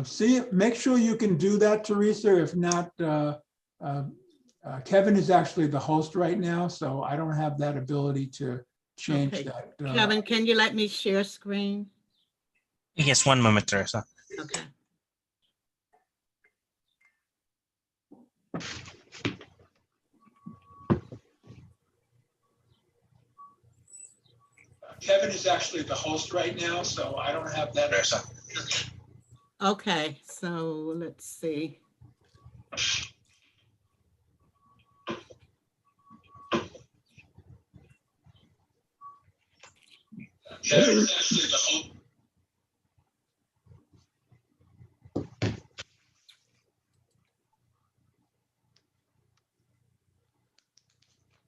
See, make sure you can do that, Teresa. If not, Kevin is actually the host right now, so I don't have that ability to change Okay. that. Kevin, can you let me share screen? Yes, one moment, Teresa. Okay. Kevin is actually the host right now, so I don't have that. Teresa. Okay, so let's see. Kevin is actually the host.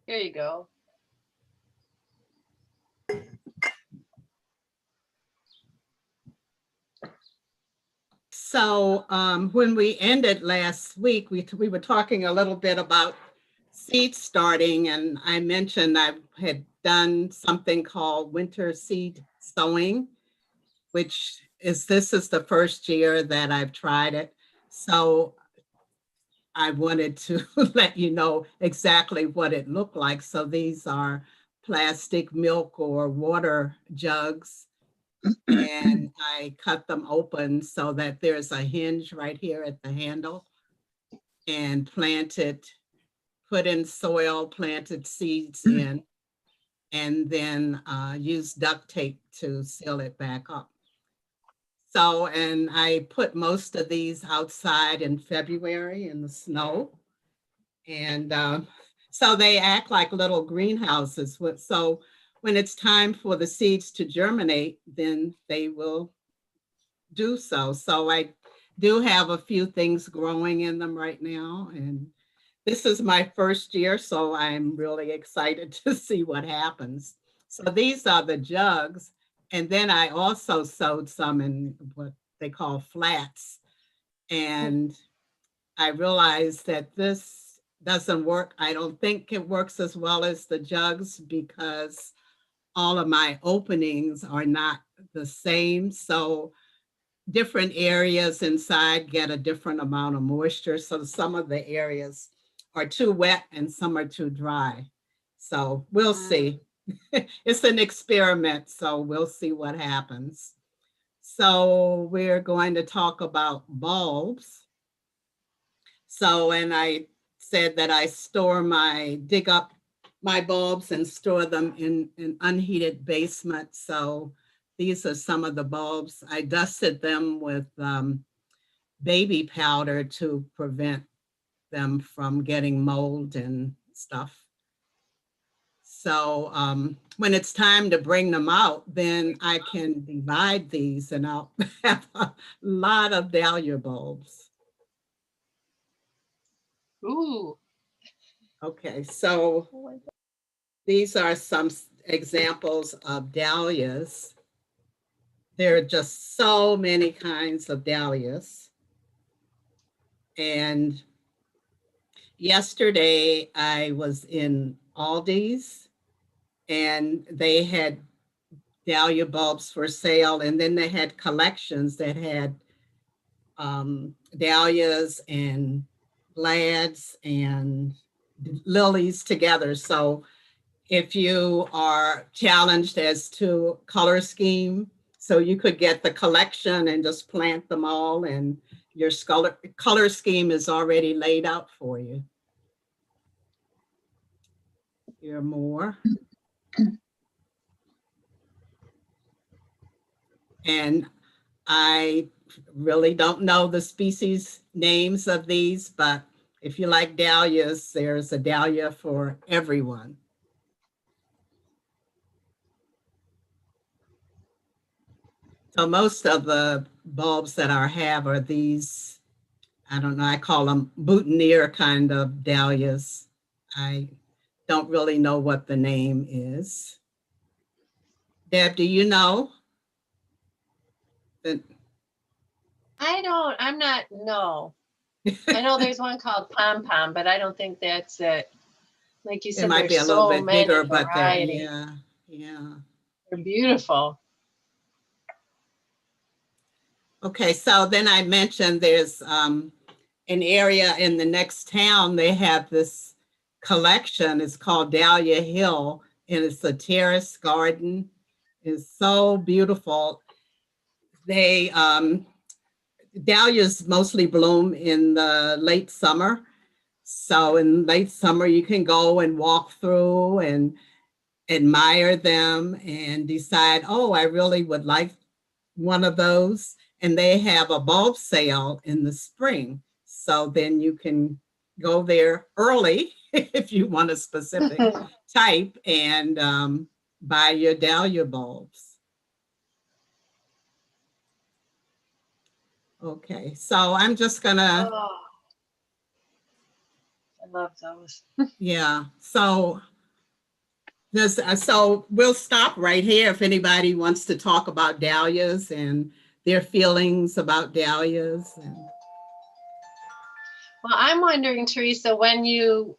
Here you go. So when we ended last week, we were talking a little bit about seed starting, and I mentioned I had done something called winter seed sowing, which is, this is the first year that I've tried it. So I wanted to let you know exactly what it looked like. So these are plastic milk or water jugs, and I cut them open so that there's a hinge right here at the handle, and put in soil, planted seeds in, and then use duct tape to seal it back up. So, and I put most of these outside in February in the snow. And so they act like little greenhouses. So when it's time for the seeds to germinate, then they will do so. So I do have a few things growing in them right now. And this is my first year, so I'm really excited to see what happens. So these are the jugs. And then I also sowed some in what they call flats. And I realized that this doesn't work. I don't think it works as well as the jugs because all of my openings are not the same. So different areas inside get a different amount of moisture. So some of the areas are too wet and some are too dry. So we'll see. It's an experiment, so we'll see what happens. So we're going to talk about bulbs. So, and I said that I dig up my bulbs and store them in an unheated basement. So these are some of the bulbs. I dusted them with baby powder to prevent them from getting mold and stuff. So when it's time to bring them out, then I can divide these and I'll have a lot of dahlia bulbs. Ooh. Okay, so these are some examples of dahlias. There are just so many kinds of dahlias. And yesterday I was in Aldi's and they had dahlia bulbs for sale. And then they had collections that had dahlias and glads and lilies together. So if you are challenged as to color scheme, so you could get the collection and just plant them all, and your color scheme is already laid out for you. Here are more. And I really don't know the species names of these, but if you like dahlias, there's a dahlia for everyone. So most of the bulbs that I have are these, I don't know, I call them boutonniere kind of dahlias. I don't really know what the name is. Deb, do you know? I'm not, no. I know there's one called Pom Pom, but I don't think that's it. Like you said, It might be a there's little so bit many bigger, but varieties. yeah. They're beautiful. Okay, so then I mentioned there's an area in the next town, they have this collection, it's called Dahlia Hill, and it's a terrace garden. It's so beautiful. They, dahlias mostly bloom in the late summer. So in late summer, you can go and walk through and admire them and decide, oh, I really would like one of those. And they have a bulb sale in the spring. So then you can go there early if you want a specific type and buy your dahlia bulbs. Okay, so I'm just gonna, Oh, I love those. yeah, so so we'll stop right here if anybody wants to talk about dahlias and their feelings about dahlias. And Well, I'm wondering, Teresa, when you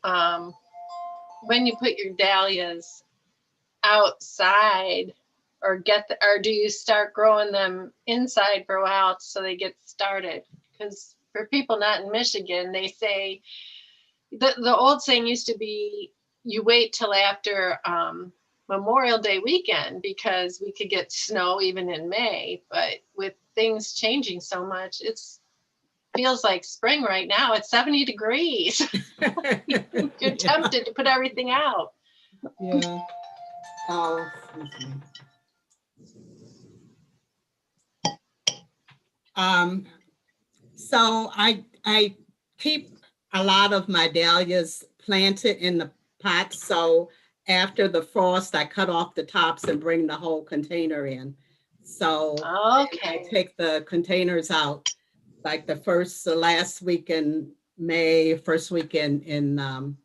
put your dahlias outside, or do you start growing them inside for a while so they get started? Because for people not in Michigan, they say the old saying used to be, you wait till after Memorial Day weekend because we could get snow even in May. But with things changing so much, feels like spring right now. It's 70 degrees. You're tempted to put everything out. yeah. Oh, excuse me. So I keep a lot of my dahlias planted in the pots. So after the frost, I cut off the tops and bring the whole container in. So I Okay. take the containers out like the last week in May, first week in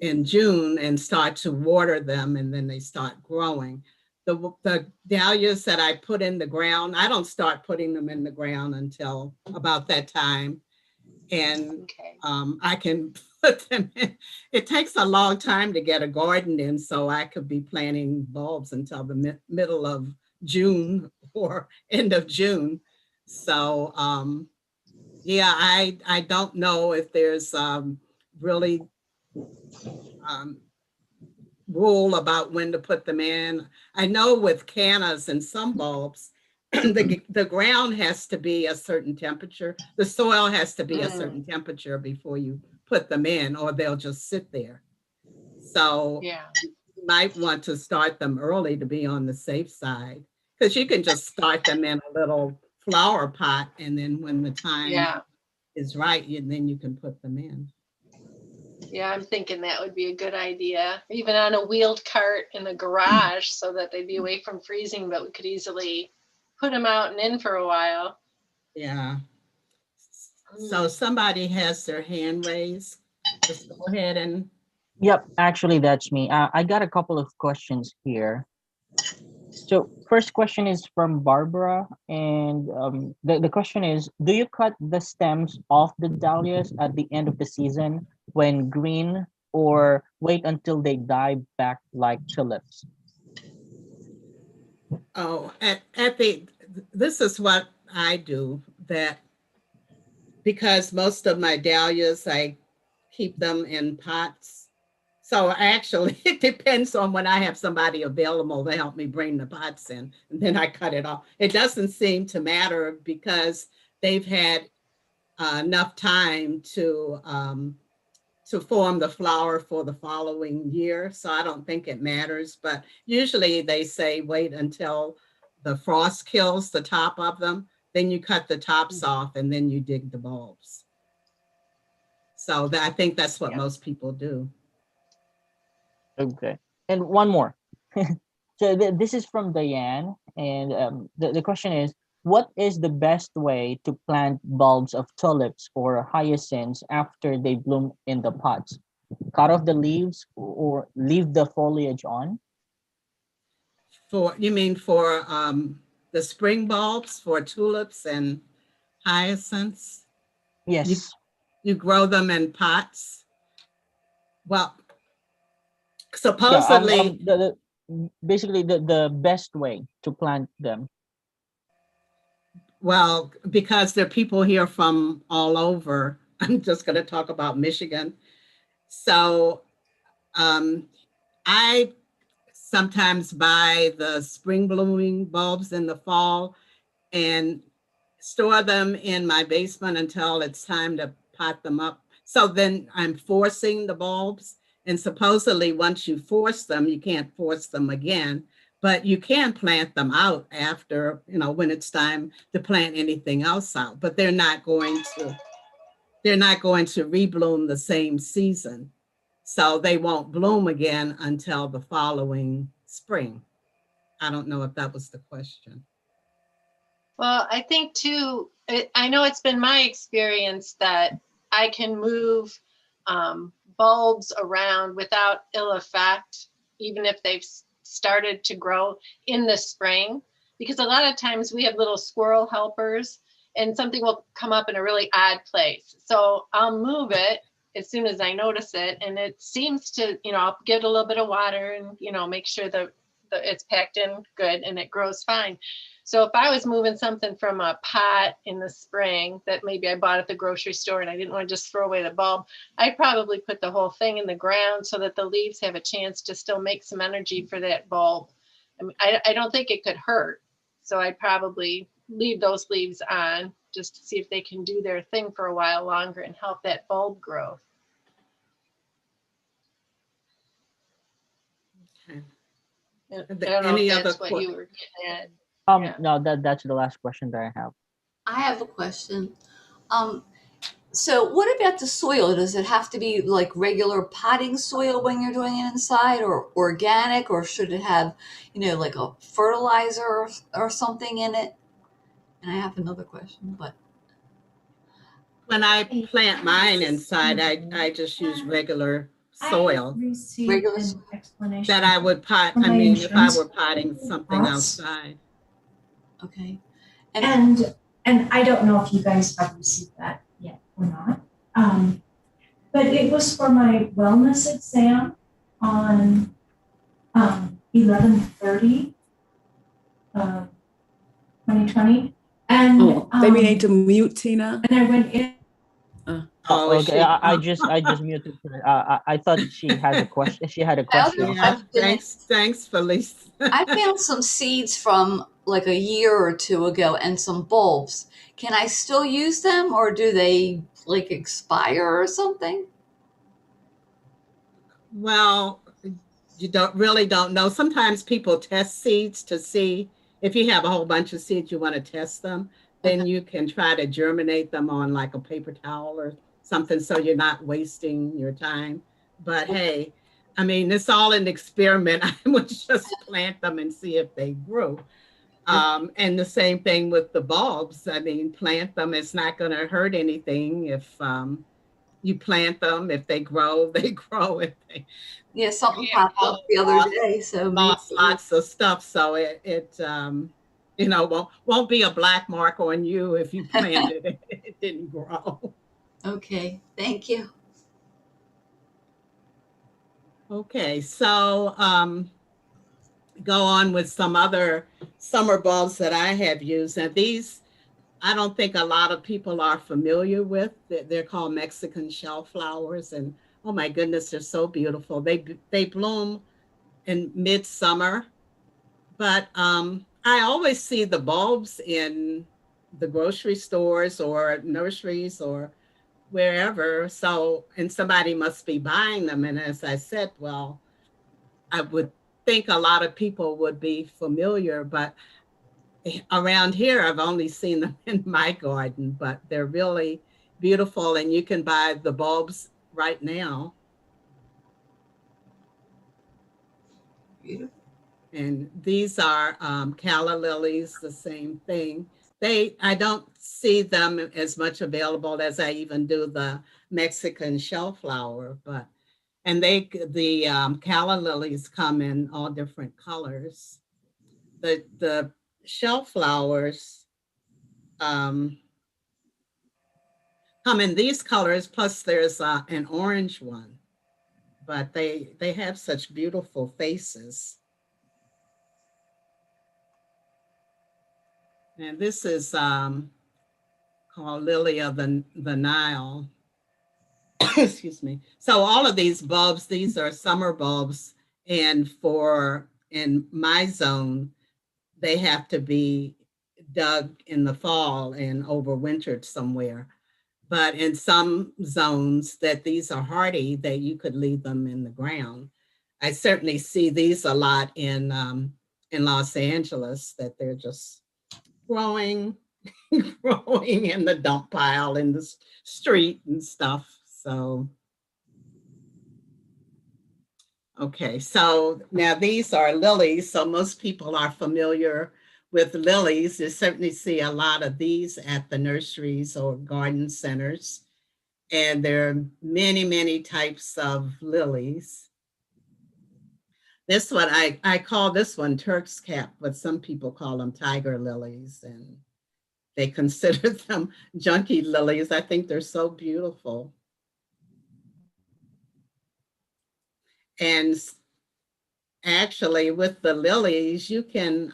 June, and start to water them, and then they start growing. The dahlias that I put in the ground, I don't start putting them in the ground until about that time. And Okay. I can put them in. It takes a long time to get a garden in, so I could be planting bulbs until the middle of June or end of June. So yeah, I don't know if there's really rule about when to put them in. I know with cannas and some bulbs, the ground has to be a certain temperature. The soil has to be a certain temperature before you put them in, or they'll just sit there. So Yeah. you might want to start them early to be on the safe side, because you can just start them in a little flower pot, and then when the time Yeah. is right, then you can put them in. Yeah, I'm thinking that would be a good idea. Even on a wheeled cart in the garage so that they'd be away from freezing, but we could easily put them out and in for a while. Yeah. So somebody has their hand raised. Just go ahead and, Yep, actually, that's me. I got a couple of questions here. So, first question is from Barbara, and the question is: do you cut the stems off the dahlias at the end of the season when green, or wait until they die back like tulips? oh, this is what I do, that because most of my dahlias, I keep them in pots. So actually, it depends on when I have somebody available to help me bring the pots in, and then I cut it off. It doesn't seem to matter because they've had enough time to form the flower for the following year. So I don't think it matters, but usually they say wait until the frost kills the top of them, then you cut the tops off and then you dig the bulbs. So I think that's what most people do. Okay, and one more. So this is from Diane, and the question is: what is the best way to plant bulbs of tulips or hyacinths after they bloom in the pots? Cut off the leaves or leave the foliage on? You mean for the spring bulbs, for tulips and hyacinths? Yes. You grow them in pots? Well, Yeah. supposedly, Basically the best way to plant them. Well, because there are people here from all over, I'm just going to talk about Michigan. So I sometimes buy the spring blooming bulbs in the fall and store them in my basement until it's time to pot them up. So then I'm forcing the bulbs. And supposedly once you force them, you can't force them again, but you can plant them out after, when it's time to plant anything else out, but they're not going to rebloom the same season. So they won't bloom again until the following spring. I don't know if that was the question. Well, I think too, I know it's been my experience that I can move bulbs around without ill effect, even if they've started to grow in the spring, because a lot of times we have little squirrel helpers and something will come up in a really odd place. So I'll move it as soon as I notice it. And it seems to, I'll give it a little bit of water and, make sure that it's packed in good and it grows fine. So if I was moving something from a pot in the spring that maybe I bought at the grocery store and I didn't want to just throw away the bulb, I'd probably put the whole thing in the ground so that the leaves have a chance to still make some energy for that bulb. I mean, I don't think it could hurt. So I'd probably leave those leaves on just to see if they can do their thing for a while longer and help that bulb grow. Okay. I don't know Any if other that's what you were getting at. Yeah. No, that's the last question that I have. I have a question. So what about the soil? Does it have to be like regular potting soil when you're doing it inside, or organic, or should it have, like a fertilizer or something in it? And I have another question, but When I plant mine inside, I just use regular soil regular. that I would pot. I mean, if I were potting something outside. Okay. And I don't know if you guys have received that yet or not. But it was for my wellness exam on 11/30, 2020. And maybe need to mute Tina. and I went in. Oh, is Okay, she- I just muted her. I thought she had a question. She had a question. Yeah, thanks, Felice. I found some seeds from like a year or two ago and some bulbs. Can I still use them, or do they like expire or something? Well, you don't know. Sometimes people test seeds to see if you have a whole bunch of seeds, you want to test them, then you can try to germinate them on like a paper towel or something so you're not wasting your time. But hey, I mean, it's all an experiment. I would just plant them and see if they grew. And the same thing with the bulbs. I mean, plant them. It's not going to hurt anything if you plant them. If they grow, they grow. If they Yeah, something popped up the other day. So lots of stuff. So it won't be a black mark on you if you planted it. It didn't grow. Okay, thank you. Okay, so go on with some other summer bulbs that I have used. And these, I don't think a lot of people are familiar with. They're called Mexican shell flowers. And oh my goodness, they're so beautiful. They bloom in midsummer. But I always see the bulbs in the grocery stores or nurseries or wherever. So, and somebody must be buying them. And as I said, well, I would think a lot of people would be familiar, but around here, I've only seen them in my garden, but they're really beautiful. And you can buy the bulbs right now. Beautiful. And these are calla lilies, the same thing. I don't see them as much available as I even do the Mexican shell flower, and the calla lilies come in all different colors. The shell flowers come in these colors, plus there's an orange one, but they have such beautiful faces. And this is called Lily of the Nile. Excuse me. So all of these bulbs, these are summer bulbs. And in my zone, they have to be dug in the fall and overwintered somewhere. But in some zones that these are hardy, that you could leave them in the ground. I certainly see these a lot in Los Angeles, that they're just growing, growing in the dump pile in the street and stuff. So, okay, so now these are lilies. So most people are familiar with lilies. You certainly see a lot of these at the nurseries or garden centers. And there are many, many types of lilies. This one, I call this one Turk's cap, but some people call them tiger lilies, and they consider them junkie lilies. I think they're so beautiful. And actually with the lilies, you can,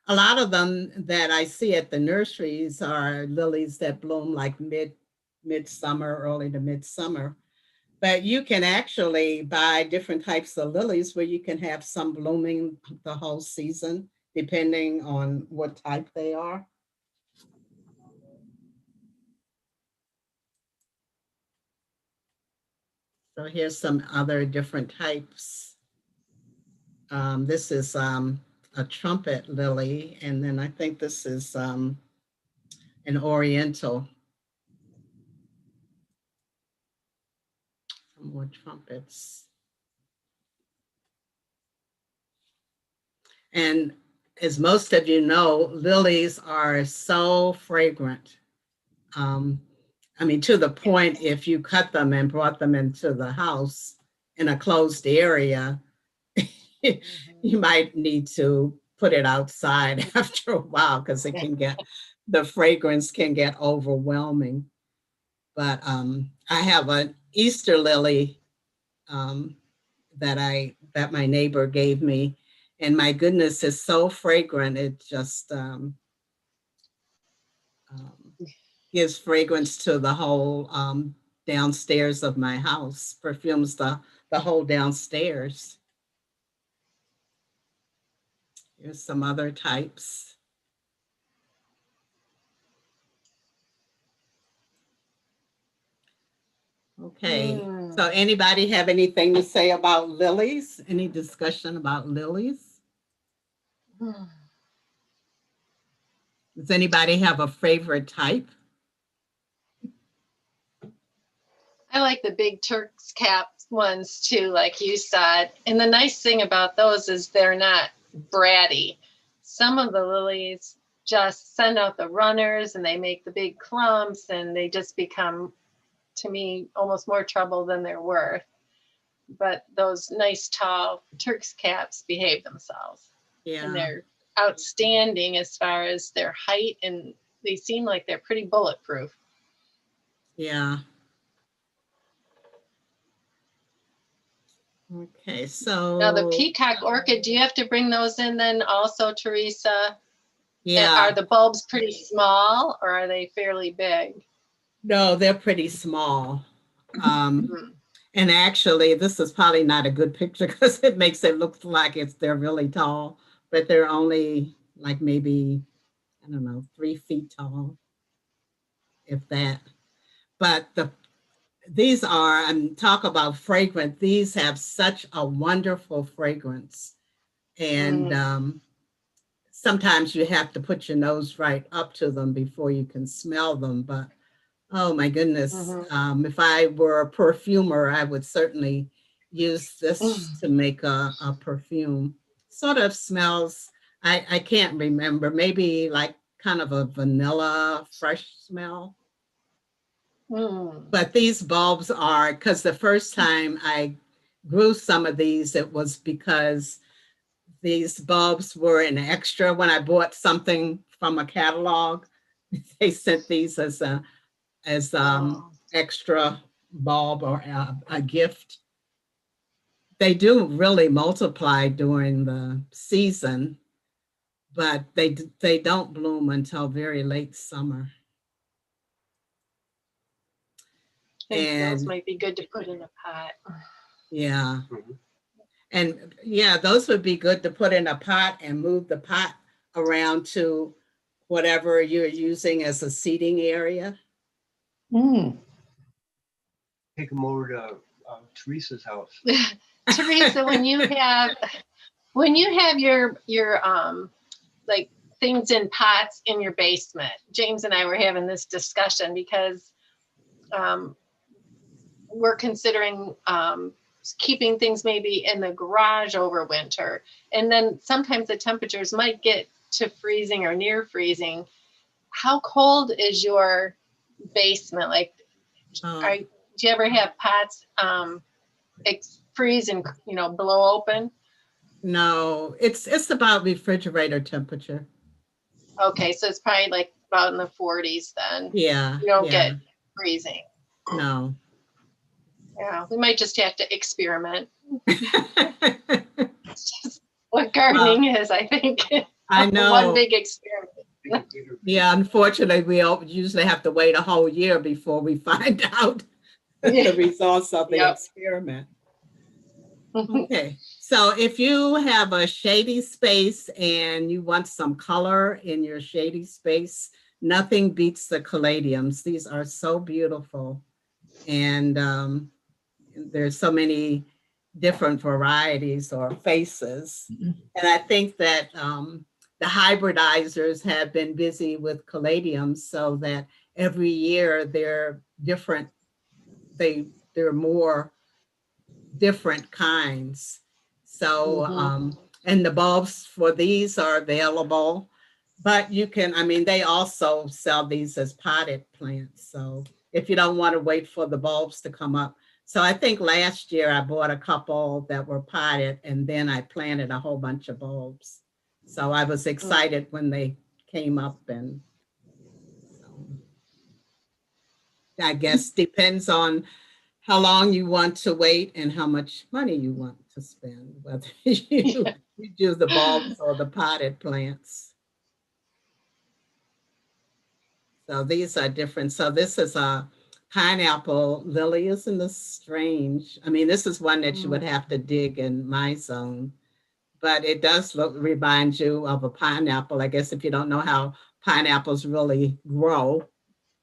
a lot of them that I see at the nurseries are lilies that bloom like midsummer, early to midsummer. But you can actually buy different types of lilies where you can have some blooming the whole season, depending on what type they are. So here's some other different types. This is a trumpet lily, and then I think this is an oriental. Some more trumpets. And as most of you know, lilies are so fragrant. I mean, to the point, if you cut them and brought them into the house in a closed area, you might need to put it outside after a while because it can get, the fragrance can get overwhelming. But I have an Easter lily that my neighbor gave me, and my goodness, it's so fragrant. It just gives fragrance to the whole downstairs of my house, perfumes the whole downstairs. Here's some other types. Okay, so anybody have anything to say about lilies? Any discussion about lilies? Does anybody have a favorite type? I like the big Turk's cap ones too, like you said. And the nice thing about those is they're not bratty. Some of the lilies just send out the runners and they make the big clumps, and they just become, to me, almost more trouble than they're worth. But those nice tall Turk's caps behave themselves. Yeah. And they're outstanding as far as their height, and they seem like they're pretty bulletproof. Yeah. Okay, so Now the peacock orchid, do you have to bring those in then also, Teresa? yeah, Are the bulbs pretty small or are they fairly big? no, they're pretty small. And actually, this is probably not a good picture because it makes it look like they're really tall, but they're only like maybe, I don't know, 3 feet tall, if that. But these are, and talk about fragrant, these have such a wonderful fragrance. And sometimes you have to put your nose right up to them before you can smell them. But oh my goodness, if I were a perfumer, I would certainly use this to make a perfume. Sort of smells, I can't remember, maybe like kind of a vanilla fresh smell. But these bulbs are, because the first time I grew some of these, it was because these bulbs were an extra. When I bought something from a catalog, they sent these as extra bulb or a gift. They do really multiply during the season, but they don't bloom until very late summer. I think those And might be good to put in a pot. yeah. Mhm. And yeah, those would be good to put in a pot and move the pot around to whatever you're using as a seating area. Take them over to Teresa's house. Teresa, when you have your like things in pots in your basement, James and I were having this discussion because we're considering keeping things maybe in the garage over winter. And then sometimes the temperatures might get to freezing or near freezing. How cold is your basement? Like, do you ever have pots freeze and, blow open? No, it's about refrigerator temperature. Okay, so it's probably like about in the 40s then. Yeah. You don't yeah. get freezing. No. Yeah, we might just have to experiment. It's just what gardening is, I think. I know. One big experiment. Yeah, unfortunately, we usually have to wait a whole year before we find out the results of the Yep. experiment. Okay, so if you have a shady space and you want some color in your shady space, nothing beats the caladiums. These are so beautiful. And there's so many different varieties or faces. And I think that the hybridizers have been busy with caladiums so that every year they're different. They're more different kinds. So, and the bulbs for these are available, but you can, they also sell these as potted plants. So if you don't want to wait for the bulbs to come up. So I think last year I bought a couple that were potted and then I planted a whole bunch of bulbs. So I was excited when they came up, and so I guess depends on how long you want to wait and how much money you want to spend, whether you do the bulbs or the potted plants. So these are different. So this is a pineapple lily. Isn't this strange? This is one that you would have to dig in my zone, but it does remind you of a pineapple, I guess, if you don't know how pineapples really grow.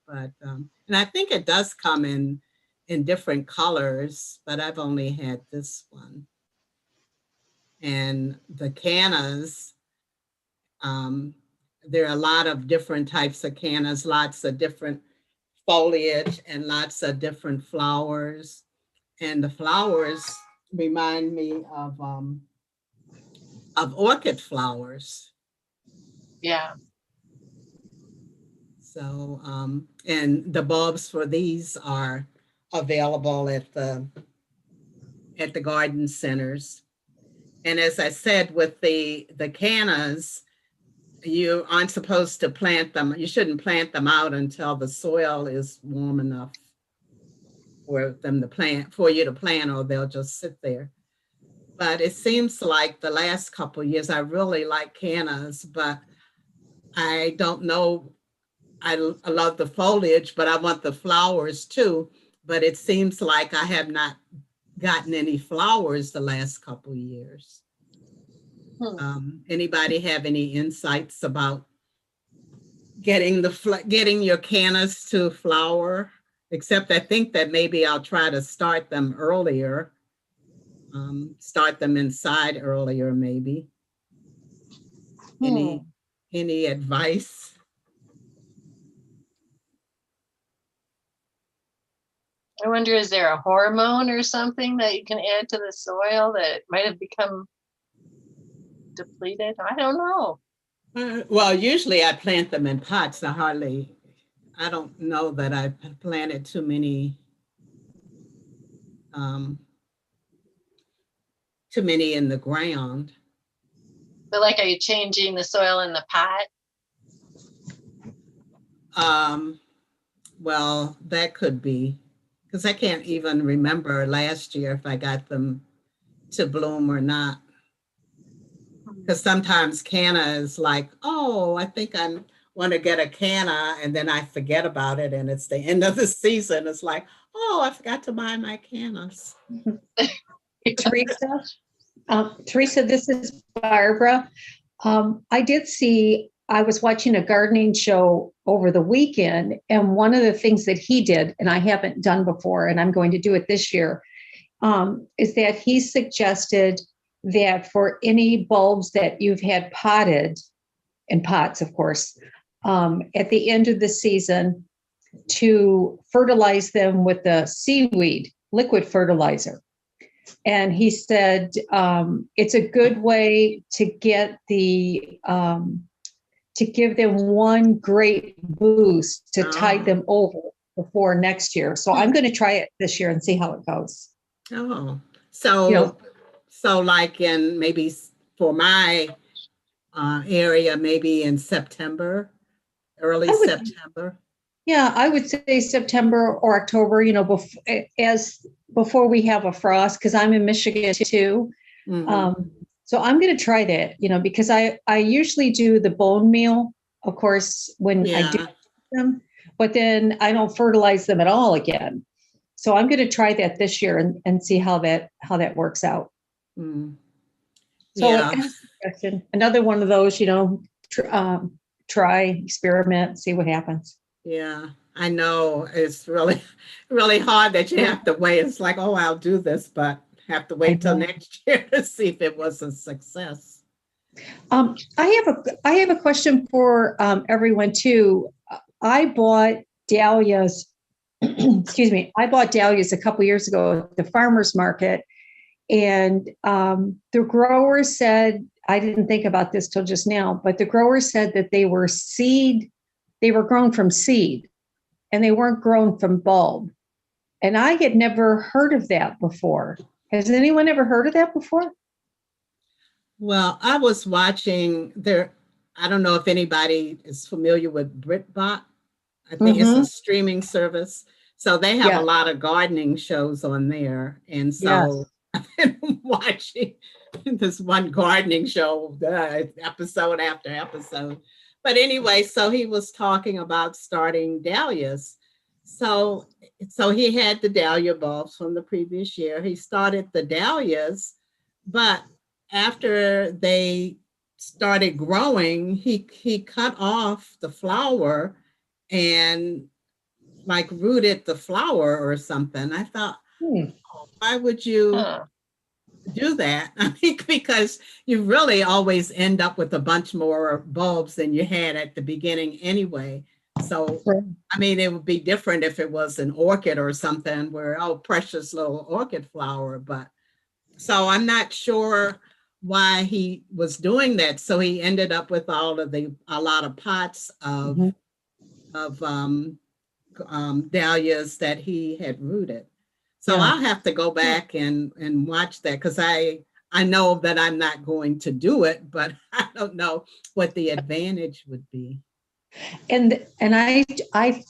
But, and I think it does come in different colors, but I've only had this one. And the cannas, there are a lot of different types of cannas, lots of different foliage and lots of different flowers. And the flowers remind me of orchid flowers. Yeah. So, and the bulbs for these are available at the garden centers. And as I said, with the cannas, you aren't supposed to plant them. You shouldn't plant them out until the soil is warm enough for you to plant, or they'll just sit there. But it seems like the last couple of years, I really like cannas, but I don't know. I love the foliage, but I want the flowers too. But it seems like I have not gotten any flowers the last couple of years. Anybody have any insights about getting your cannas to flower? Except I think that maybe I'll try to start them earlier. Start them inside earlier, maybe. Any advice? I wonder, is there a hormone or something that you can add to the soil that might have become depleted? I don't know. Well, usually I plant them in pots. I don't know that I planted too many in the ground. But like, are you changing the soil in the pot? Well, that could be, because I can't even remember last year if I got them to bloom or not. Because sometimes canna is like, oh, I think I want to get a canna, and then I forget about it, and it's the end of the season. It's like, oh, I forgot to buy my cannas. Teresa, Teresa, this is Barbara. I was watching a gardening show over the weekend, and one of the things that he did, and I haven't done before, and I'm going to do it this year, is that he suggested that for any bulbs that you've had potted, in pots, of course, at the end of the season, to fertilize them with the seaweed, liquid fertilizer. And he said it's a good way to get to give them one great boost to tide them over before next year. So I'm going to try it this year and see how it goes. Oh, so, You know. so like in maybe for my area, maybe in September, early I would- September. Yeah, I would say September or October, before we have a frost, because I'm in Michigan too. Mhm. So I'm going to try that, because I usually do the bone meal, of course, when I do Yeah. them, but then I don't fertilize them at all again. So I'm going to try that this year and see how that works out. Mm. So Yeah. another one of those, try, experiment, see what happens. Yeah, I know it's really, really hard that you have to wait. It's like, oh, I'll do this, but have to wait till know. next year to see if it was a success. I have a question for everyone too. I bought dahlias. Excuse me. I bought dahlias a couple years ago at the farmers market, and the grower said, I didn't think about this till just now, but the grower said that they were grown from seed, and they weren't grown from bulb. And I had never heard of that before. Has anyone ever heard of that before? Well, I was watching there. I don't know if anybody is familiar with BritBot. I think it's a streaming service. So they have Yeah. a lot of gardening shows on there. And so Yes. I've been watching this one gardening show, episode after episode. But anyway, so he was talking about starting dahlias. So he had the dahlia bulbs from the previous year. He started the dahlias, but after they started growing, he cut off the flower and like rooted the flower or something. I thought, why would you do that? I mean, because you really always end up with a bunch more bulbs than you had at the beginning anyway. So, I mean, it would be different if it was an orchid or something where, oh, precious little orchid flower. But so I'm not sure why he was doing that. So he ended up with a lot of pots of dahlias that he had rooted. So I'll have to go back and watch that, because I know that I'm not going to do it, but I don't know what the advantage would be. And I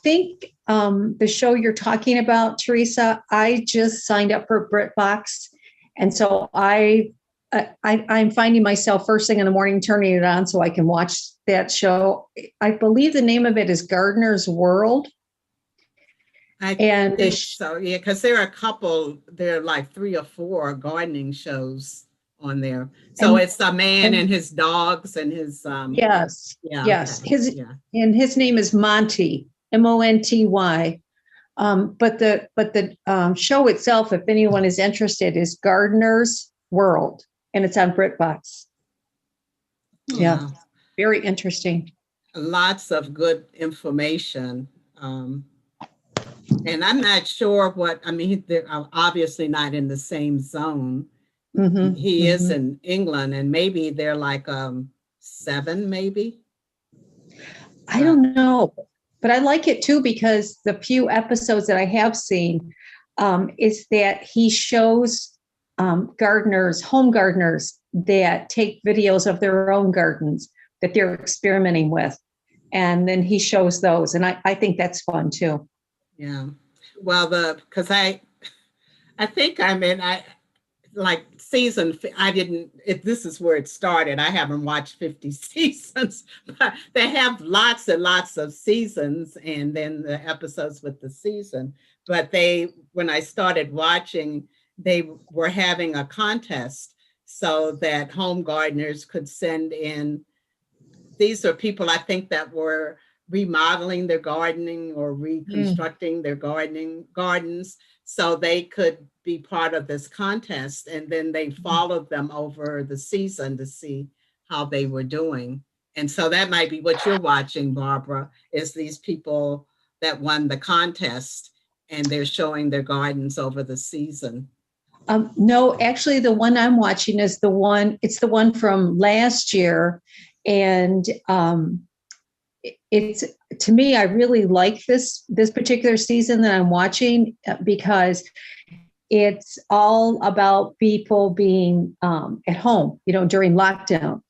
think the show you're talking about, Teresa, I just signed up for BritBox, and so I'm finding myself first thing in the morning turning it on so I can watch that show. I believe the name of it is Gardener's World. I think so, yeah, because there are like 3 or 4 gardening shows on there. So it's a man and his dogs and his yes, his name is Monty, Monty. But the show itself, if anyone is interested, is Gardener's World, and it's on BritBox. Yeah, very interesting. Lots of good information. And I'm not sure they're obviously not in the same zone. He is in England, and maybe they're like 7, maybe. I don't know, but I like it too, because the few episodes that I have seen is that he shows home gardeners that take videos of their own gardens that they're experimenting with. And then he shows those. And I think that's fun too. Yeah. Well, because I think like I didn't, if this is where it started, I haven't watched 50 seasons, but they have lots and lots of seasons and then the episodes with the season. But when I started watching, they were having a contest so that home gardeners could send in, these are people I think that were remodeling their gardening or reconstructing their gardens so they could be part of this contest. And then they followed them over the season to see how they were doing. And so that might be what you're watching, Barbara, is these people that won the contest and they're showing their gardens over the season. No, actually the one I'm watching is it's the one from last year. And it's, to me, I really like this particular season that I'm watching because it's all about people being at home, during lockdown.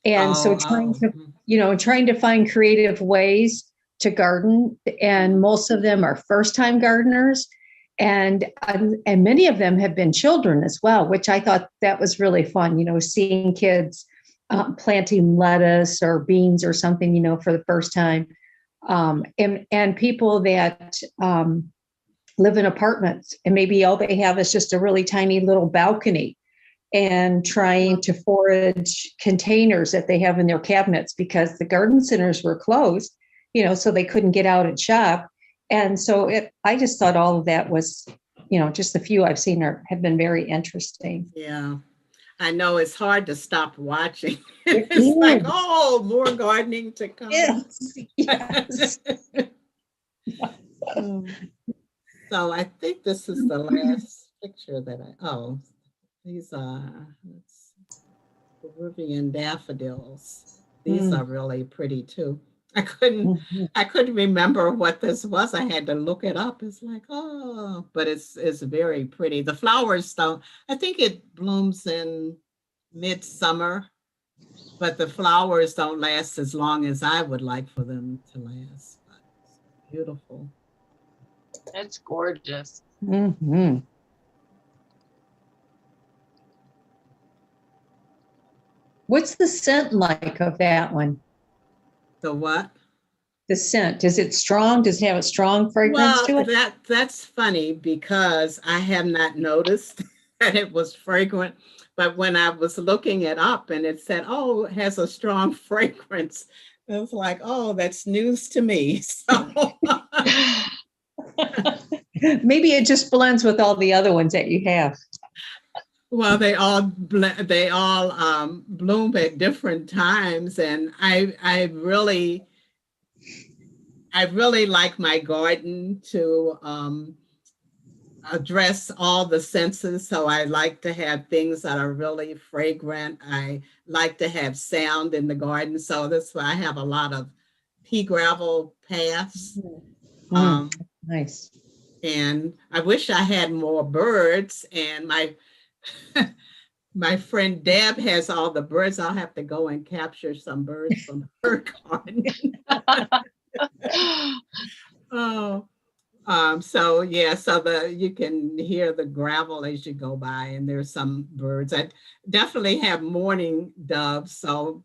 And so trying to find creative ways to garden. And most of them are first-time gardeners. And many of them have been children as well, which I thought that was really fun, seeing kids planting lettuce or beans or something, for the first time. And people that live in apartments and maybe all they have is just a really tiny little balcony and trying to forage containers that they have in their cabinets because the garden centers were closed, so they couldn't get out and shop. And so I just thought all of that was, just the few I've seen have been very interesting. Yeah. I know it's hard to stop watching. It's like, oh, more gardening to come. Yes. So I think this is the last picture that these are Peruvian daffodils. These are really pretty too. I couldn't remember what this was. I had to look it up. It's like, but it's very pretty. The flowers I think it blooms in midsummer, but the flowers don't last as long as I would like for them to last. But it's beautiful. That's gorgeous. Mm-hmm. What's the scent like of that one? The what? The scent. Is it strong? Does it have a strong fragrance to it? That's funny because I have not noticed that it was fragrant. But when I was looking it up and it said, it has a strong fragrance, I was like, that's news to me. So maybe it just blends with all the other ones that you have. Well, they all bloom at different times, and I really like my garden to address all the senses. So I like to have things that are really fragrant. I like to have sound in the garden. So that's why I have a lot of pea gravel paths. Nice. And I wish I had more birds. And my friend Deb has all the birds. I'll have to go and capture some birds from her garden. So you can hear the gravel as you go by, and there's some birds. I definitely have mourning doves. So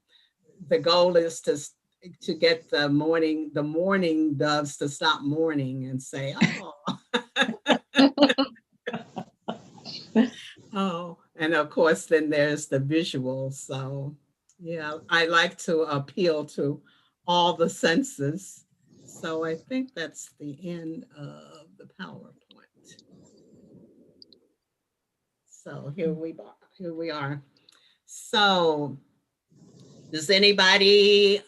the goal is to get the mourning doves to stop mourning and say, and of course, then there's the visual. So yeah, I like to appeal to all the senses. So I think that's the end of the PowerPoint. So here we are. So is anybody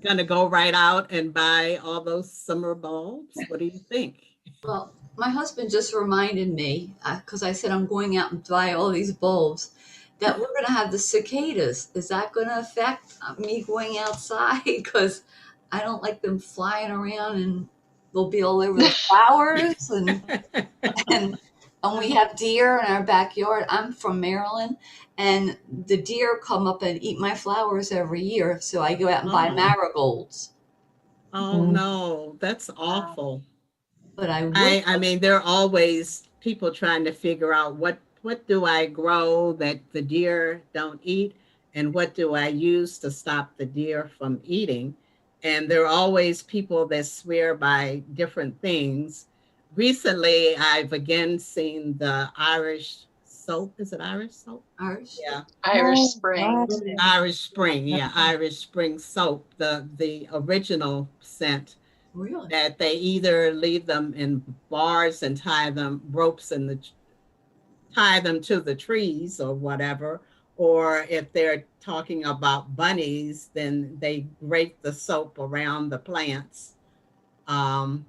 gonna go right out and buy all those summer bulbs? What do you think? Well, my husband just reminded me, because I said I'm going out and buy all these bulbs, that we're going to have the cicadas. Is that going to affect me going outside? Because I don't like them flying around and they'll be all over the flowers. And we have deer in our backyard. I'm from Maryland, and the deer come up and eat my flowers every year. So I go out and buy marigolds. Oh, no, that's awful. But I mean, there are always people trying to figure out what what do I grow that the deer don't eat? And what do I use to stop the deer from eating? And there are always people that swear by different things. Recently, I've again seen the Irish soap. Is it Irish soap? Ours? Yeah. Irish Oh, Spring. got it. Irish Spring. Yeah, Irish Spring soap, the original scent, Really? that they either leave them in bars and tie them ropes in the tie them to the trees or whatever, or if they're talking about bunnies, then they grate the soap around the plants. Um,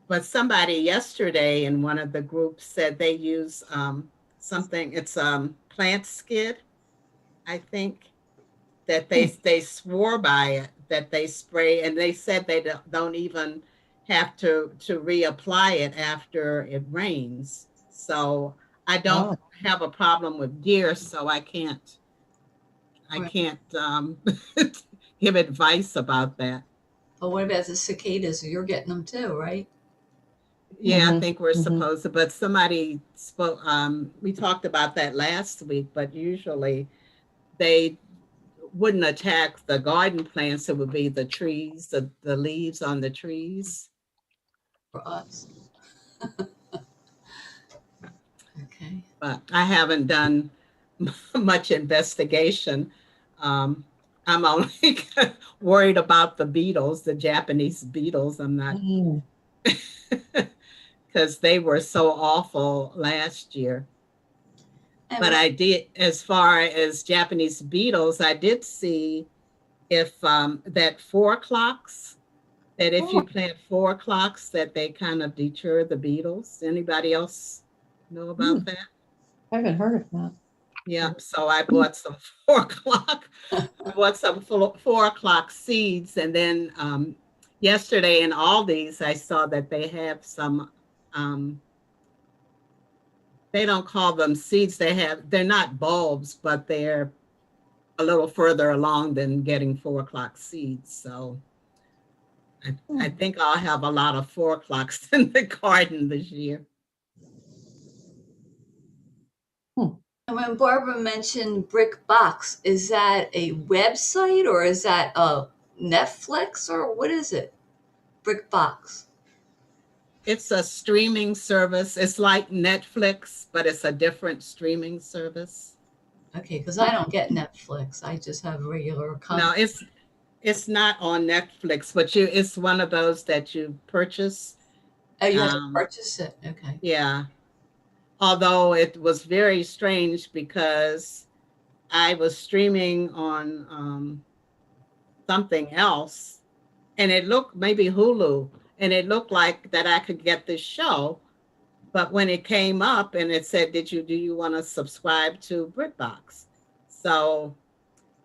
but somebody yesterday in one of the groups said they use something, it's plant skid, I think, that they swore by it, that they spray, and they said they don't even have to reapply it after it rains. So I don't Wow. have a problem with deer, so I can't Right. give advice about that. But what about the cicadas? You're getting them too, right? Yeah, I Mhm, think we're mhm. supposed to, but somebody spoke, we talked about that last week, but usually they wouldn't attack the garden plants. It would be the trees, the leaves on the trees. For us. Okay. But I haven't done much investigation. I'm only worried about the beetles, the Japanese beetles. I'm not, Mm. because they were so awful last year. And But I did, as far as Japanese beetles, I did see if that 4 o'clocks, that if you plant 4 o'clocks, that they kind of deter the beetles. Anybody else know about that? I haven't heard of that. Yeah, so I bought some 4 o'clock. I bought some 4 o'clock seeds, and then yesterday in Aldi's, I saw that they have some. They don't call them seeds. They're not bulbs, but they're a little further along than getting 4 o'clock seeds. So I think I'll have a lot of 4 o'clocks in the garden this year. And when Barbara mentioned Brick Box, is that a website or is that a Netflix or what is it? Brick Box. It's a streaming service. It's like Netflix, but it's a different streaming service. Okay, because I don't get Netflix. I just have regular No, content. it's not on Netflix, but it's one of those that you purchase. Oh, you have to Um, purchase it. Okay. yeah. Although it was very strange because I was streaming on something else, and it looked, maybe Hulu, and it looked like that I could get this show. But when it came up and it said, do you want to subscribe to BritBox? So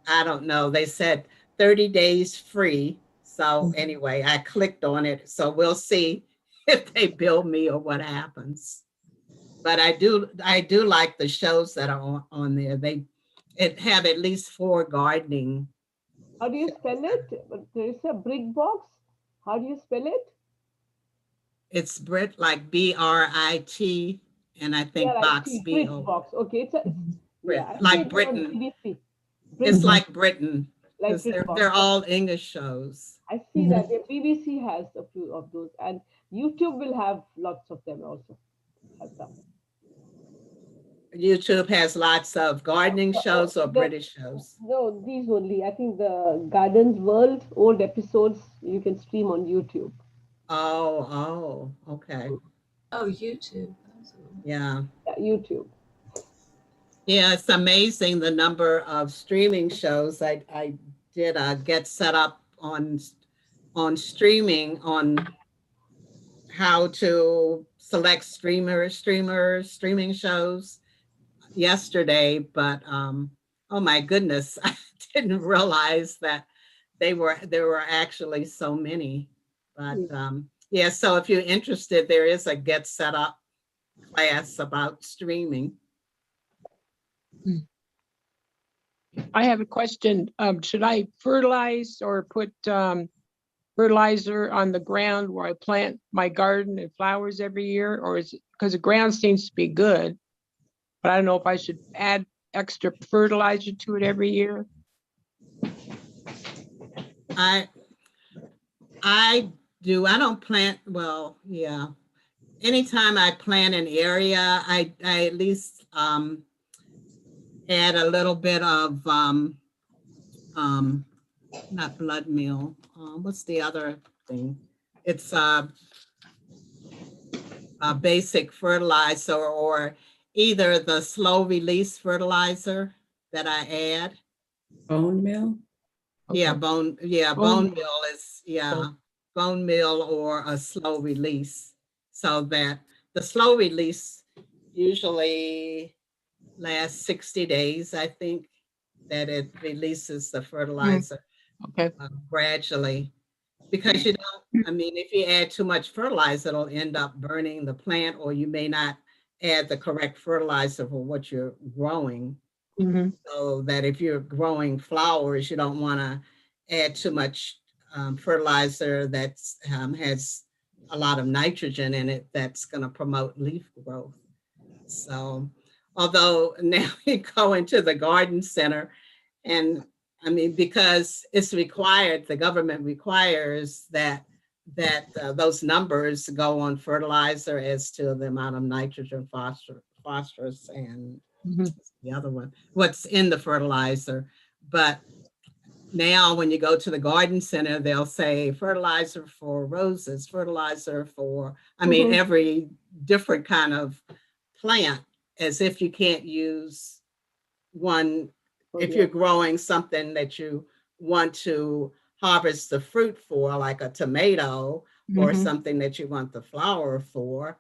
I don't know. They said 30 days free. So anyway, I clicked on it. So we'll see if they bill me or what happens. But I do like the shows that are on there. It have at least 4 gardening. How do you spell it? There is a brick box. How do you spell it? It's Brit, like BRIT, and I think Yeah, I box see. BO. Brick box. Okay, it's a Brit, yeah. I like see it on Britain. BBC. It's Brick like Britain. like 'Cause brick box. they're all English shows. I see that the BBC has a few of those, and YouTube will have lots of them also. Have some. YouTube has lots of gardening shows or British shows. No, these only. I think the Gardens World old episodes you can stream on YouTube. Oh, okay. Oh, YouTube. Yeah. Yeah, YouTube. Yeah, it's amazing the number of streaming shows. I did get set up on streaming, on how to select streaming shows yesterday, but oh my goodness, I didn't realize that there were actually so many. But yeah, so if you're interested, there is a get set up class about streaming. I have a question. Should I fertilize or put fertilizer on the ground where I plant my garden and flowers every year? Or is it because the ground seems to be good? but I don't know if I should add extra fertilizer to it every year. I do. I don't plant, well, yeah. Anytime I plant an area, I at least add a little bit of not blood meal. What's the other thing? It's a basic fertilizer, or either the slow release fertilizer that I add. Bone meal? Yeah, Okay. bone meal is, yeah, bone meal or a slow release. So that the slow release usually lasts 60 days, I think, that it releases the fertilizer Okay. gradually. Because you don't, I mean, if you add too much fertilizer, it'll end up burning the plant, or you may not add the correct fertilizer for what you're growing. Mhm. So that if you're growing flowers, you don't want to add too much fertilizer that has a lot of nitrogen in it that's going to promote leaf growth. So although now you go into the garden center, and I mean, because it's required, the government requires that those numbers go on fertilizer as to the amount of nitrogen, phosphorus, and Mhm. the other one, what's in the fertilizer. But now when you go to the garden center, they'll say fertilizer for roses, fertilizer for, I mean, every different kind of plant, as if you can't use one. If you're growing something that you want to harvest the fruit for, like a tomato, or Mhm. something that you want the flower for,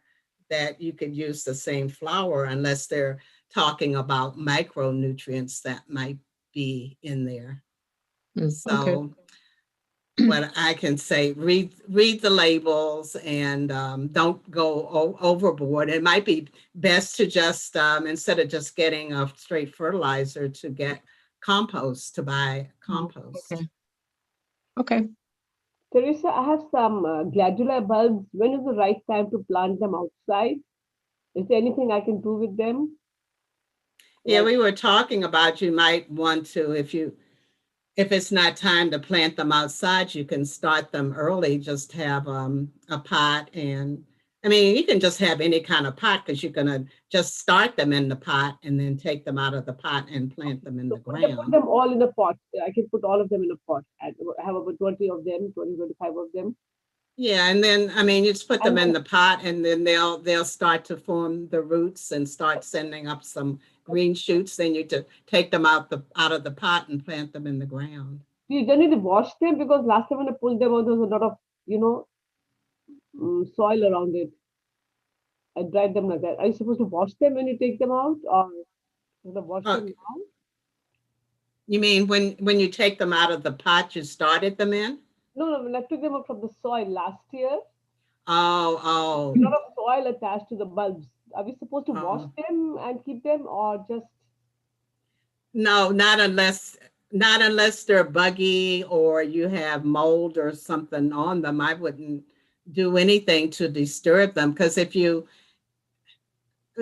that you could use the same flower, unless they're talking about micronutrients that might be in there. Okay. So what I can say, read the labels, and don't go overboard. It might be best to just, instead of just getting a straight fertilizer, to get compost, to buy compost. Okay. Okay. Teresa, I have some gladula bulbs. When is the right time to plant them outside? Is there anything I can do with them? Yeah, Like- we were talking about, you might want to, if it's not time to plant them outside, you can start them early. Just have a pot, and I mean, you can just have any kind of pot, because you're gonna just start them in the pot and then take them out of the pot and plant them in the Put ground. them all in a pot. I can put all of them in a pot. I have about 20 of them, 25 of them. Yeah, and then, I mean, you just put them And in the pot, and then they'll start to form the roots and start sending up some green shoots. Then you to take them out of the pot and plant them in the ground. You don't need to wash them, because last time when I pulled them out, there was a lot of, soil around it. I dried them like that. Are you supposed to wash them when you take them out, or should I wash them now? You mean when you take them out of the pot you started them in? No, when I took them out from the soil last year, Oh. a lot of soil attached to the bulbs. Are we supposed to wash them and keep them, or just? No, not unless they're buggy or you have mold or something on them. I wouldn't do anything to disturb them, because if you,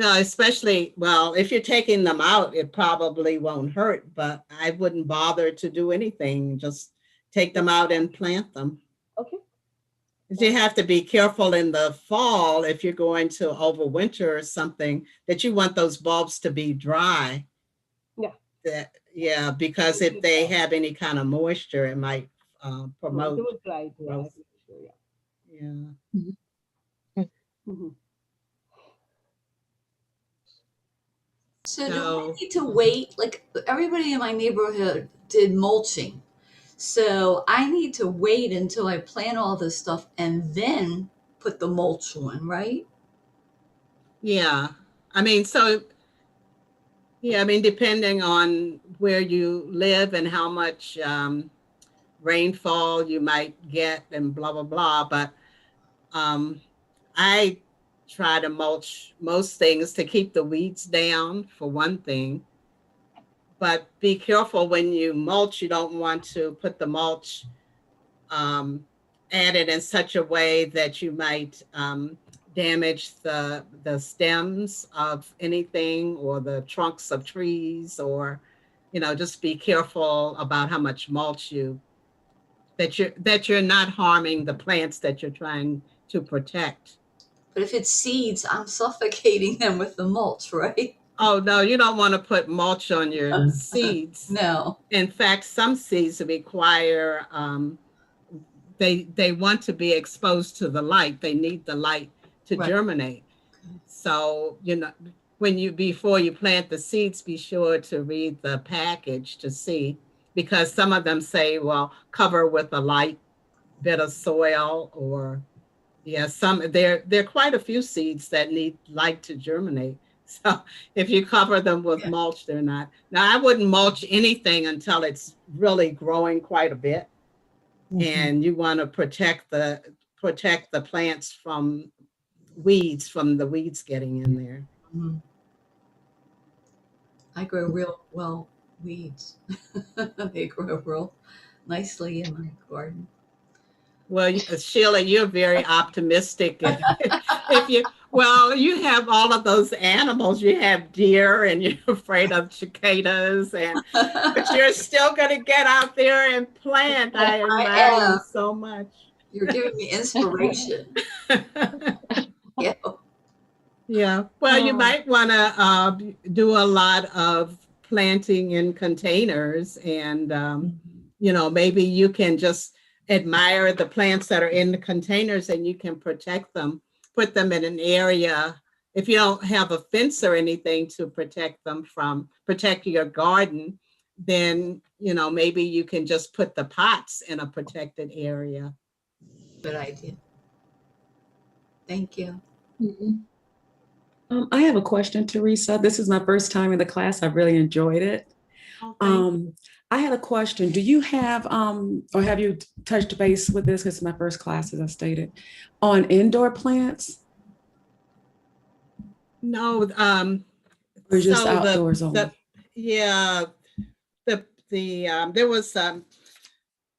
especially, well, if you're taking them out, it probably won't hurt, but I wouldn't bother to do anything. Just take them out and plant them. Okay. You have to be careful in the fall, if you're going to overwinter or something, that you want those bulbs to be dry. Yeah, because if they have any kind of moisture, it might promote. They were dried. growth. Yeah. So do I need to wait? Like everybody in my neighborhood did mulching. So I need to wait until I plant all this stuff and then put the mulch on, right? Yeah. I mean, depending on where you live and how much rainfall you might get and blah, blah, blah. But I try to mulch most things to keep the weeds down, for one thing. But be careful when you mulch. You don't want to put the mulch added in such a way that you might damage the stems of anything or the trunks of trees, or, just be careful about how much mulch that you're not harming the plants that you're trying to protect. But if it's seeds, I'm suffocating them with the mulch, right? Oh, no, you don't want to put mulch on your seeds. No. In fact, some seeds require, they want to be exposed to the light. They need the light to Right. germinate. So, before you plant the seeds, be sure to read the package to see, because some of them say, well, cover with a light bit of soil, or there are quite a few seeds that need light to germinate. So if you cover them with mulch, they're not. Now, I wouldn't mulch anything until it's really growing quite a bit. And you want to protect the plants from the weeds getting in there. Mhm. I grow real well weeds. They grow real nicely in my garden. Well, Sheila, you're very optimistic. You have all of those animals. You have deer, and you're afraid of cicadas, but you're still going to get out there and plant. I admire you so much. You're giving me inspiration. Yeah. Yeah. Well, you might want to do a lot of planting in containers, and maybe you can just admire the plants that are in the containers, and you can protect them, put them in an area. If you don't have a fence or anything to protect your garden, then, maybe you can just put the pots in a protected area. Good idea. Thank you. I have a question, Teresa. This is my first time in the class. I've really enjoyed it. I had a question. Do you have, or have you touched base with this, because it's my first class, as I stated, on indoor plants? No. Or just outdoors only? There was a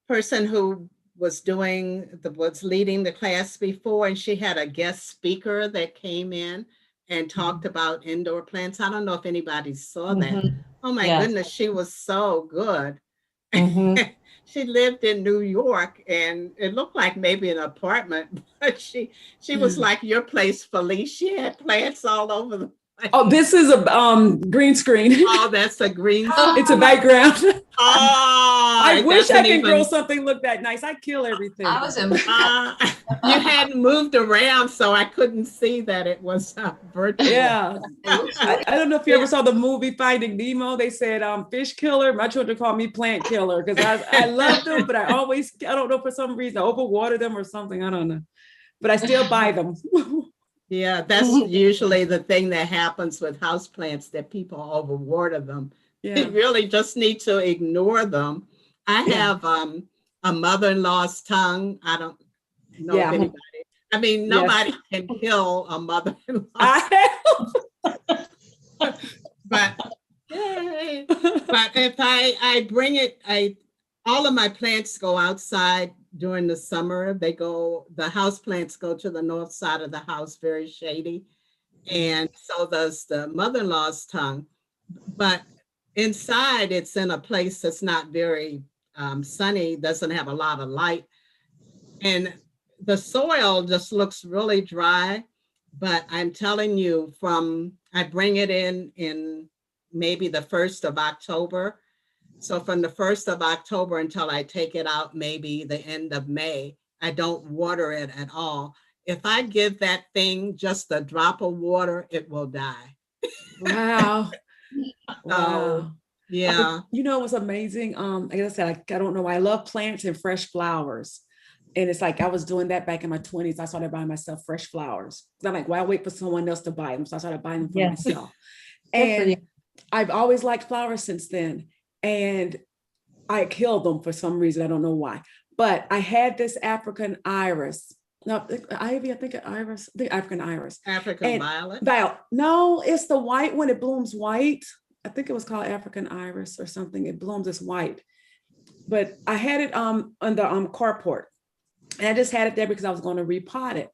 person who was leading the class before, and she had a guest speaker that came in and talked about indoor plants. I don't know if anybody saw that. Oh my goodness, she was so good. She lived in New York, and it looked like maybe an apartment, but she was like your place, Felice. She had plants all over the place. Oh, this is a green screen. Oh, that's a green screen. It's a background. Oh, I wish I could grow something look that nice. I kill everything. I was you hadn't moved around, so I couldn't see that it was virtual. Yeah. I don't know if you ever saw the movie Finding Nemo. They said fish killer. My children call me plant killer, because I love them, but I don't know, for some reason I overwater them or something. I don't know. But I still buy them. Yeah, that's usually the thing that happens with houseplants, that people overwater them. Yeah. You really just need to ignore them. I have a mother-in-law's tongue. I don't know if anybody. I mean, nobody can kill a mother-in-law. But if I bring it, all of my plants go outside during the summer. The house plants go to the north side of the house, very shady. And so does the mother-in-law's tongue. But inside, it's in a place that's not very sunny, doesn't have a lot of light. And the soil just looks really dry. But I'm telling you, I bring it in maybe the 1st of October. So from the 1st of October until I take it out, maybe the end of May, I don't water it at all. If I give that thing just a drop of water, it will die. Wow. So, yeah. You know what's amazing? Like I said, I don't know why. I love plants and fresh flowers. And it's like I was doing that back in my 20s. I started buying myself fresh flowers. I'm like, why wait for someone else to buy them? So I started buying them for myself. And I've always liked flowers since then. And I killed them for some reason. I don't know why. But I had this African iris. No, ivy, I think iris. The African iris. African violet? No, it's the white one. It blooms white. I think it was called African iris or something. It blooms as white. But I had it on the carport. And I just had it there because I was going to repot it.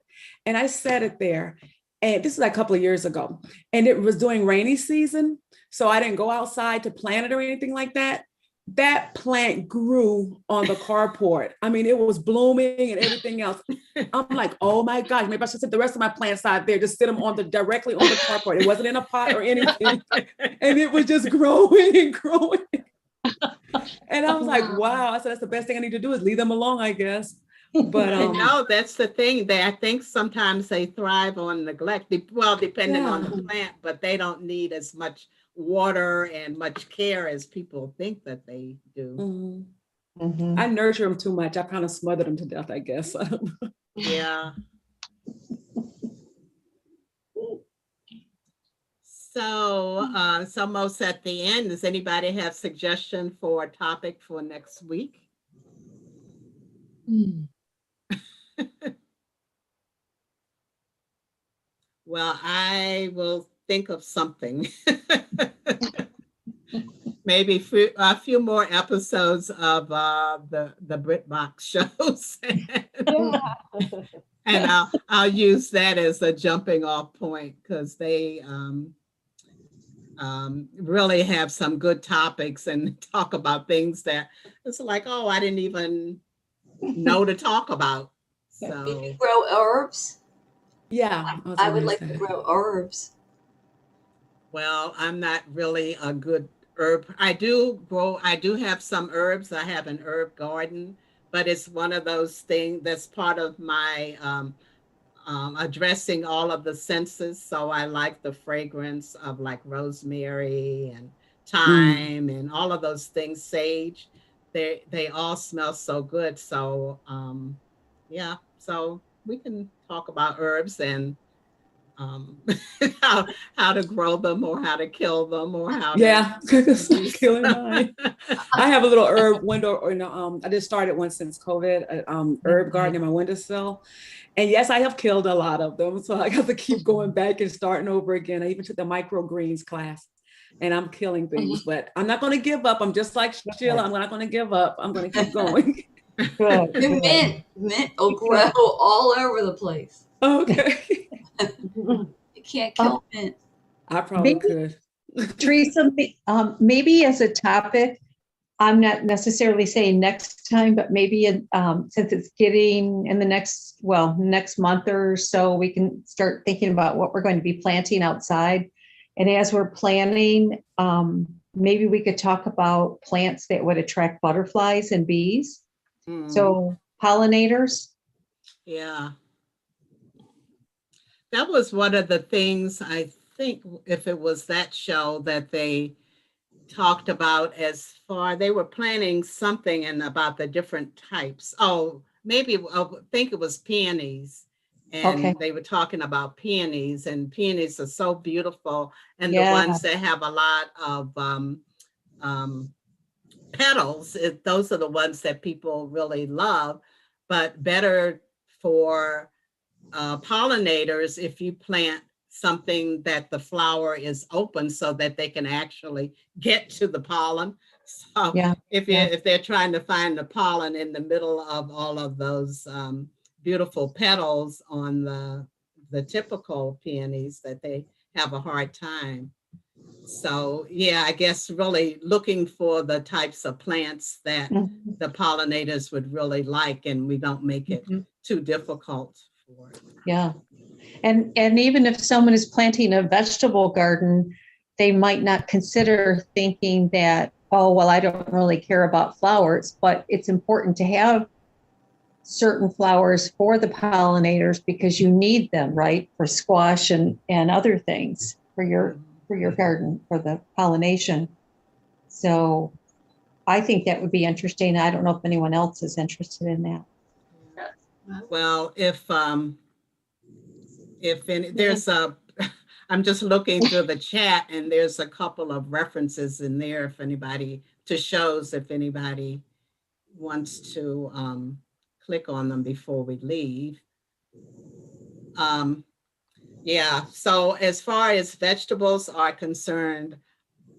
And I set it there. And this is like a couple of years ago. And it was during rainy season. So I didn't go outside to plant it or anything like that. That plant grew on the carport. I mean, it was blooming and everything else. I'm like, oh my gosh, maybe I should set the rest of my plants out there, just sit them directly on the carport. It wasn't in a pot or anything. And it was just growing and growing. And I was like, wow. I said, that's the best thing I need to do is leave them alone, I guess. But no, that's the thing. I think sometimes they thrive on neglect. Depending on the plant, but they don't need as much water and much care as people think that they do. I nurture them too much. I kind of smothered them to death, I guess. Yeah. So, it's almost at the end. Does anybody have suggestion for a topic for next week? Well, I will think of something. Maybe a few more episodes of the BritBox shows. And I'll use that as a jumping off point because they really have some good topics and talk about things that it's like, oh, I didn't even know to talk about. So Do you grow herbs? Yeah. I would like to grow herbs. Well, I'm not really a good herb. I do have some herbs. I have an herb garden, but it's one of those things that's part of my addressing all of the senses. So I like the fragrance of like rosemary and thyme and all of those things, sage. They all smell so good. So yeah, so we can talk about herbs and how to grow them or how to kill them or how to killing mine. I have a little herb window, or I just started one since COVID, herb garden in my windowsill. And yes, I have killed a lot of them. So I got to keep going back and starting over again. I even took the microgreens class and I'm killing things, but I'm not going to give up. I'm just like Sheila. I'm not going to give up. I'm going to keep going. The mint will grow all over the place. Okay. You can't kill mint. I probably could. Teresa, maybe as a topic, I'm not necessarily saying next time, but maybe since it's getting in the next month or so, we can start thinking about what we're going to be planting outside. And as we're planning, maybe we could talk about plants that would attract butterflies and bees. So pollinators. Yeah. That was one of the things, I think, if it was that show that they talked about they were planning something and about the different types. Oh, maybe, I think it was peonies. And they were talking about peonies, and peonies are so beautiful. And the ones that have a lot of petals, those are the ones that people really love, but better for pollinators if you plant something that the flower is open so that they can actually get to the pollen. So if they're trying to find the pollen in the middle of all of those beautiful petals on the typical peonies, that they have a hard time. So yeah, I guess really looking for the types of plants that the pollinators would really like, and we don't make it too difficult for it. Yeah. And even if someone is planting a vegetable garden, they might not consider thinking that, oh, well, I don't really care about flowers, but it's important to have certain flowers for the pollinators because you need them, right? For squash and other things for your garden, for the pollination. So I think that would be interesting. I don't know if anyone else is interested in that. Well, if there's I'm just looking through the chat and there's a couple of references in there if anybody wants to click on them before we leave. Yeah, so as far as vegetables are concerned,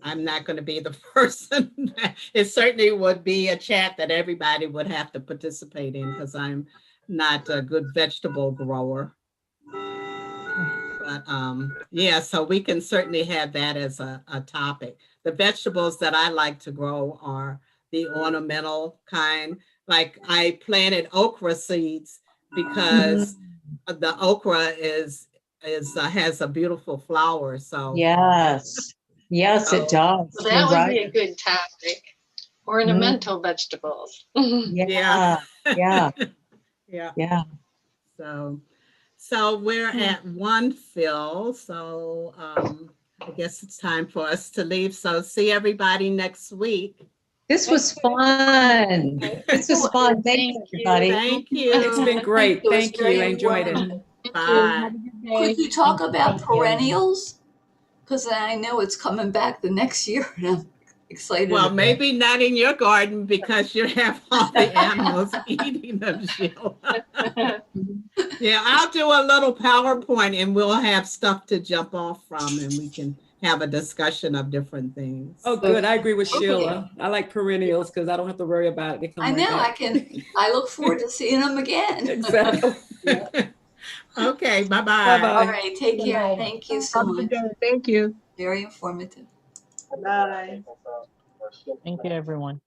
I'm not going to be the person. It certainly would be a chat that everybody would have to participate in because I'm not a good vegetable grower. But yeah, so we can certainly have that as a topic. The vegetables that I like to grow are the ornamental kind. Like I planted okra seeds because the okra has a beautiful flower. So Yes. Yes, it does. So You're that would be right. a good topic. Ornamental vegetables. Yeah. Yeah. yeah. Yeah. So we're at one, Phil. So I guess it's time for us to leave. So see everybody next week. This was fun. This was fun. Thank you, everybody. Thank you. It's been great. It was Thank you. I very enjoyed it. informative. Bye. Could you talk about Thank you. perennials? Because I know it's coming back the next year, and I'm excited. Well, about it. maybe not in your garden because you have all the animals eating them, Sheila. Yeah, I'll do a little PowerPoint and we'll have stuff to jump off from and we can have a discussion of different things. Oh, good. I agree with Sheila. I like perennials because I don't have to worry about it. They come I right know. back. I look forward to seeing them again. Exactly. Okay, bye-bye. Bye-bye. All right. Take care. Bye. Thank you so much. Thank you. Very informative. Thank you, everyone.